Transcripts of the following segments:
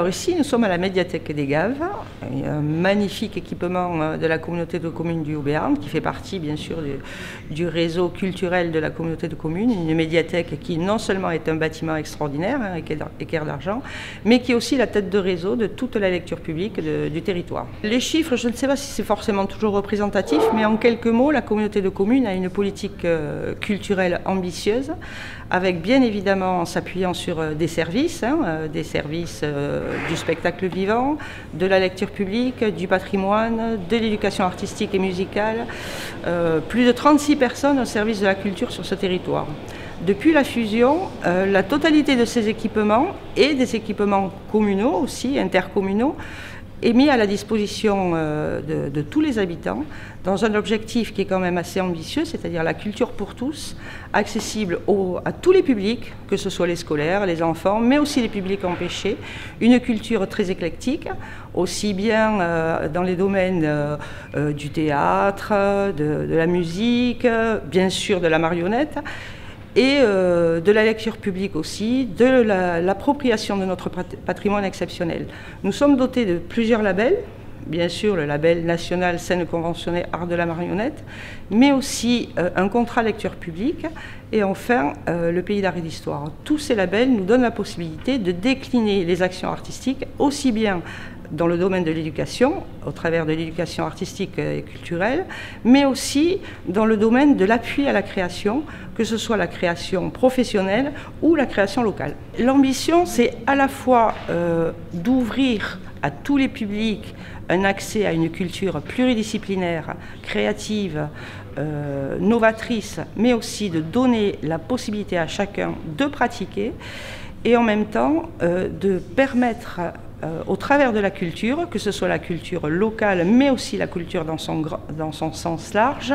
Alors ici, nous sommes à la médiathèque des Gaves, un magnifique équipement de la communauté de communes du Haut-Béarn, qui fait partie bien sûr du réseau culturel de la communauté de communes, une médiathèque qui non seulement est un bâtiment extraordinaire, équerre d'argent, mais qui est aussi la tête de réseau de toute la lecture publique du territoire. Les chiffres, je ne sais pas si c'est forcément toujours représentatif, mais en quelques mots, la communauté de communes a une politique culturelle ambitieuse, avec bien évidemment en s'appuyant sur des services du spectacle vivant, de la lecture publique, du patrimoine, de l'éducation artistique et musicale, plus de 36 personnes au service de la culture sur ce territoire. Depuis la fusion, la totalité de ces équipements et des équipements communaux aussi, intercommunaux, est mis à la disposition de tous les habitants dans un objectif qui est quand même assez ambitieux, c'est-à-dire la culture pour tous, accessible à tous les publics, que ce soit les scolaires, les enfants, mais aussi les publics empêchés. Une culture très éclectique, aussi bien dans les domaines du théâtre, de la musique, bien sûr de la marionnette, et de la lecture publique aussi, de l'appropriation de notre patrimoine exceptionnel. Nous sommes dotés de plusieurs labels, bien sûr le label national scène conventionnée art de la marionnette, mais aussi un contrat lecture publique et enfin le pays d'art et d'histoire. Tous ces labels nous donnent la possibilité de décliner les actions artistiques aussi bien dans le domaine de l'éducation, au travers de l'éducation artistique et culturelle, mais aussi dans le domaine de l'appui à la création, que ce soit la création professionnelle ou la création locale. L'ambition, c'est à la fois d'ouvrir à tous les publics un accès à une culture pluridisciplinaire, créative, novatrice, mais aussi de donner la possibilité à chacun de pratiquer et en même temps de permettre au travers de la culture, que ce soit la culture locale, mais aussi la culture dans son sens large,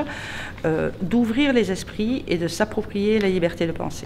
d'ouvrir les esprits et de s'approprier la liberté de penser.